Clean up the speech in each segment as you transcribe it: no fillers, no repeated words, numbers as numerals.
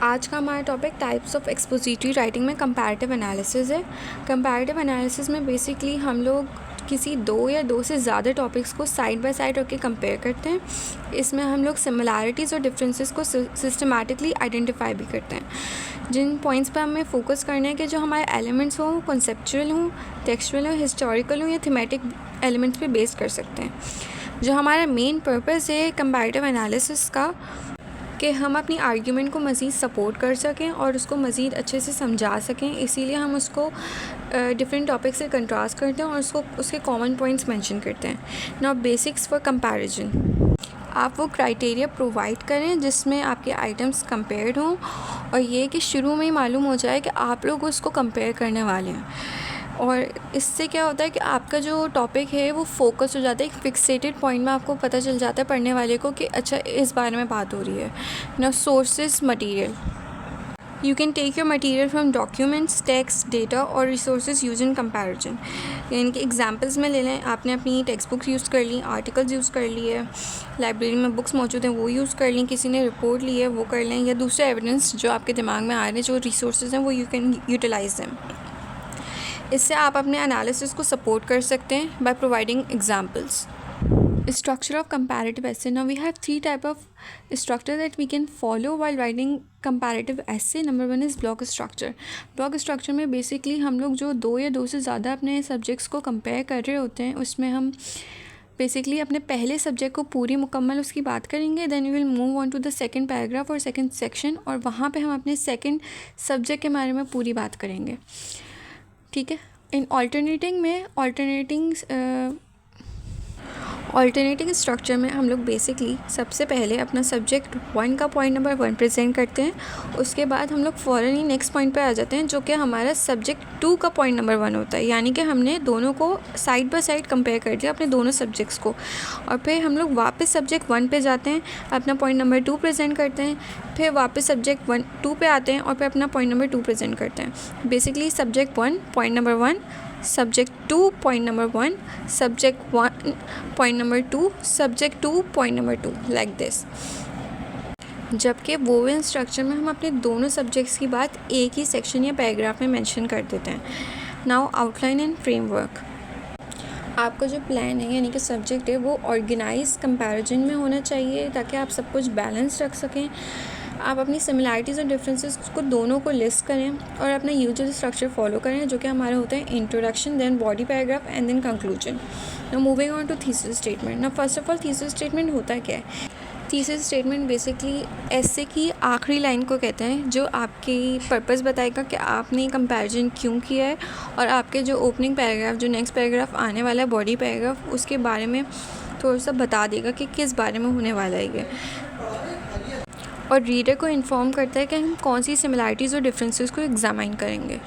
आज का हमारा topic types of expository writing में कंपैरेटिव एनालिसिस है। कंपैरेटिव एनालिसिस में बेसिकली हम लोग किसी दो या दो से ज़्यादा टॉपिक्स को साइड बाय साइड रख के कंपेयर करते हैं। इसमें हम लोग सिमिलैरिटीज़ और डिफरेंसेस को सिस्टमैटिकली आइडेंटिफाई भी करते हैं। जिन पॉइंट्स पर हमें फोकस करना है कि जो हमारे एलिमेंट्स हों कॉन्सेप्चुअल हों, टेक्सचुअल हों, हिस्टोरिकल हों या थीमेटिक एलिमेंट्स पे बेस कर सकते हैं। जो हमारा मेन पर्पस है कंपैरेटिव एनालिसिस का कि हम अपनी आर्ग्यूमेंट को मज़ीद सपोर्ट कर सकें और उसको मज़ीद अच्छे से समझा सकें, इसीलिए हम उसको डिफरेंट टॉपिक से कंट्रास्ट करते हैं और उसके कॉमन पॉइंट्स मेंशन करते हैं। नाउ बेसिक्स फॉर कंपैरिजन, आप वो क्राइटेरिया प्रोवाइड करें जिसमें आपके आइटम्स कंपेयर्ड हों और ये कि शुरू में ही मालूम हो जाए कि आप लोग उसको कंपेयर करने वाले हैं। और इससे क्या होता है कि आपका जो टॉपिक है वो फोकस हो जाता है, एक फिक्सेटेड पॉइंट में आपको पता चल जाता है पढ़ने वाले को कि अच्छा इस बारे में बात हो रही है। Now sources material, you can take your material from documents, text, data और रिसोर्सेज यूज इन कंपैरिजन। यानी कि एग्जांपल्स में ले लें, आपने अपनी टेक्स्ट बुक्स यूज़ कर ली, आर्टिकल्स यूज़ कर लिए, लाइब्रेरी में बुक्स मौजूद हैं वो यूज़ कर ली, किसी ने रिपोर्ट ली है वो कर लें, या दूसरे एविडेंस जो आपके दिमाग में आ रहे हैं, जो रिसोर्सेज हैं वो यू कैन यूटिलाइज देम। इससे आप अपने एनालिसिस को सपोर्ट कर सकते हैं by providing examples. Structure of comparative essay. Now we have three type of structure that we can follow while writing comparative essay. Number one is block structure. Block structure में basically हम लोग जो दो या दो से ज़्यादा अपने subjects को compare कर रहे होते हैं, उसमें हम बेसिकली अपने पहले सब्जेक्ट को पूरी मुकम्मल उसकी बात करेंगे, then we will move on to the second paragraph और सेकंड सेक्शन, और वहाँ पे हम अपने सेकंड सब्जेक्ट के बारे में पूरी बात करेंगे। ठीक है। इन ऑल्टरनेटिंग स्ट्रक्चर में हम लोग बेसिकली सबसे पहले अपना सब्जेक्ट 1 का पॉइंट नंबर 1 प्रेजेंट करते हैं। उसके बाद हम लोग फ़ौरन ही नेक्स्ट पॉइंट पे आ जाते हैं जो कि हमारा सब्जेक्ट 2 का पॉइंट नंबर 1 होता है। यानी कि हमने दोनों को साइड बाय साइड कंपेयर कर दिया, अपने दोनों सब्जेक्ट्स को, और फिर हम लोग वापस सब्जेक्ट 1 पे जाते हैं, अपना पॉइंट नंबर 2 प्रेजेंट करते हैं, फिर वापस सब्जेक्ट 2 पे आते हैं और फिर अपना पॉइंट नंबर 2 प्रेजेंट करते हैं। Basically subject 1 point number 1, subject 2 point number 1, subject 1 point number 2, subject 2 point number 2, like this. जबकि वोवेन स्ट्रक्चर में हम अपने दोनों सब्जेक्ट्स की बात एक ही सेक्शन या पैराग्राफ में मेंशन कर देते हैं। नाउ आउटलाइन एंड फ्रेमवर्क, आपका जो प्लान है यानी कि सब्जेक्ट है वो ऑर्गेनाइज कंपैरिजन में होना चाहिए ताकि आप सब कुछ बैलेंस रख सकें। आप अपनी सिमिलैरिटीज़ और डिफरेंसेस को दोनों को लिस्ट करें और अपना यूजुअल स्ट्रक्चर फॉलो करें जो कि हमारा होता है introduction, then body paragraph and then conclusion. Now moving on to thesis statement. Now first of all thesis statement होता क्या है? थीसिस स्टेटमेंट बेसिकली एसे की आखिरी लाइन को कहते हैं जो आपकी पर्पस बताएगा कि आपने कंपैरिजन क्यों किया है, और आपके जो ओपनिंग पैराग्राफ, जो नेक्स्ट पैराग्राफ आने वाला है बॉडी पैराग्राफ, उसके बारे में थोड़ा सा बता देगा कि किस बारे में होने वाला है ये, और रीडर को इन्फॉर्म करता है कि हम कौन सी सिमिलैरिटीज़ और डिफरेंसेस को एग्जामाइन करेंगे।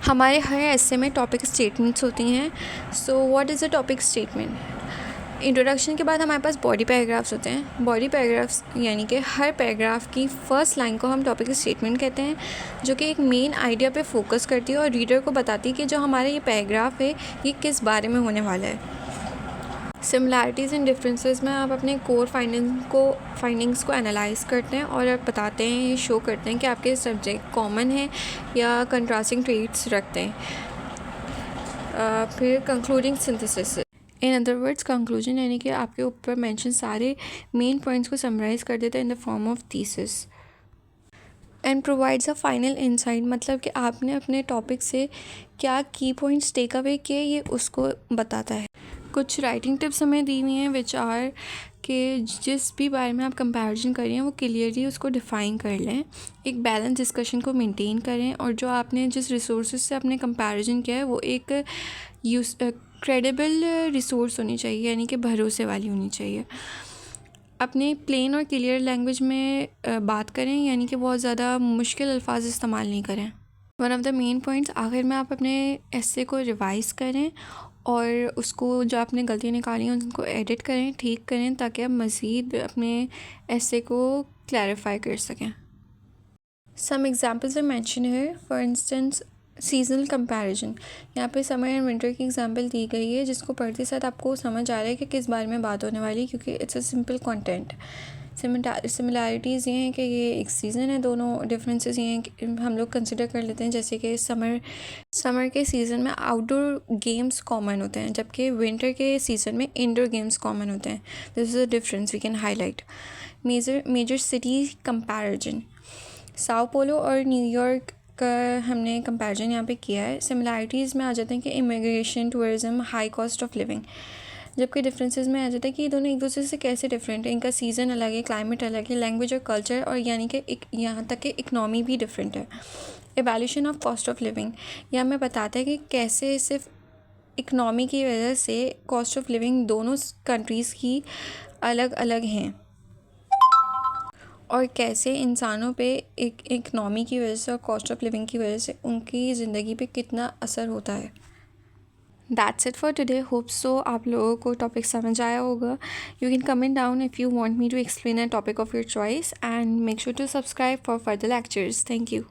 हमारे हर ऐसे में टॉपिक स्टेटमेंट्स होती हैं। So what is a topic statement? Introduction के बाद हमारे पास बॉडी पैराग्राफ्स होते हैं। बॉडी पैराग्राफ्स यानी कि हर पैराग्राफ की फर्स्ट लाइन को हम टॉपिक स्टेटमेंट कहते हैं, जो कि एक मेन आइडिया पे फोकस करती है और रीडर को बताती है कि जो हमारा ये पैराग्राफ है ये किस बारे में होने वाला है। सिमिलैरिटीज़ एंड डिफरेंसेस में आप अपने कोर फाइंडिंग्स को एनालाइज करते हैं और आप बताते हैं, ये शो करते हैं कि आपके सब्जेक्ट कॉमन है या कंट्रास्टिंग ट्रेट्स रखते हैं। फिर concluding synthesis, in other words conclusion, यानी कि आपके ऊपर मेंशन सारे मेन पॉइंट्स को समराइज़ कर देता है in the form of thesis and provides a final insight. मतलब कि आपने अपने टॉपिक से क्या की पॉइंट्स टेक अवे किए ये उसको बताता है। कुछ राइटिंग टिप्स हमें दी हुई हैं विच आर कि जिस भी बारे में आप कंपैरिजन कर रहे हैं वो क्लियरली उसको डिफ़ाइन कर लें, एक बैलेंस डिस्कशन को मेंटेन करें, और जो आपने जिस रिसोर्सेज से अपने कंपैरिजन किया है वो एक क्रेडिबल रिसोर्स होनी चाहिए, यानी कि भरोसे वाली होनी चाहिए। अपने प्लेन और क्लियर लैंग्वेज में बात करें, यानी कि बहुत ज़्यादा मुश्किल अल्फाज इस्तेमाल नहीं करें। One of the main points, आखिर में आप अपने एसे को रिवाइज़ करें और उसको जो आपने गलतियाँ निकाली हैं उनको एडिट करें, ठीक करें, ताकि आप मज़ीद अपने एसे को क्लैरिफाई कर सकें। सम एग्जाम्पल्स आर मेंशन है। फॉर इंस्टेंस सीजनल कंपैरिजन, यहाँ पे समर एंड विंटर की एग्जांपल दी गई है जिसको पढ़ते साथ आपको समझ आ रहा है कि किस बारे में बात होने वाली है, क्योंकि it's a simple content. Similarities ये हैं कि ये एक सीज़न है, दोनों डिफरेंसेस ये हैं कि हम लोग कंसिडर कर लेते हैं जैसे कि समर के सीज़न में आउटडोर गेम्स कॉमन होते हैं, जबकि विंटर के सीज़न में इंडोर गेम्स कॉमन होते हैं. This is a difference we can highlight. Major city comparison. Sao Paulo और न्यूयॉर्क का हमने कंपैरिजन यहाँ पे किया है. सिमिलैरिटीज़ में आ जाते हैं कि immigration, tourism, high cost of living. जबकि डिफरेंसेस में आ जाता है कि ये दोनों एक दूसरे से कैसे डिफरेंट है. इनका सीज़न अलग है, क्लाइमेट अलग है, लैंग्वेज और कल्चर, और यानी कि यहाँ तक कि इकनॉमी भी डिफरेंट है. Evaluation of cost of living. यह हमें बताता है कि कैसे सिर्फ इकनॉमी की वजह से कॉस्ट ऑफ लिविंग दोनों कंट्रीज़ की अलग अलग हैं, और कैसे इंसानों पे एक इकनॉमी की वजह से और कॉस्ट ऑफ लिविंग की वजह से उनकी ज़िंदगी पे कितना असर होता है. That's it for today. Hope so आप लोगों को टॉपिक समझ आया होगा. You can comment down if you want me to explain a topic of your choice, and make sure to subscribe for further lectures. Thank you.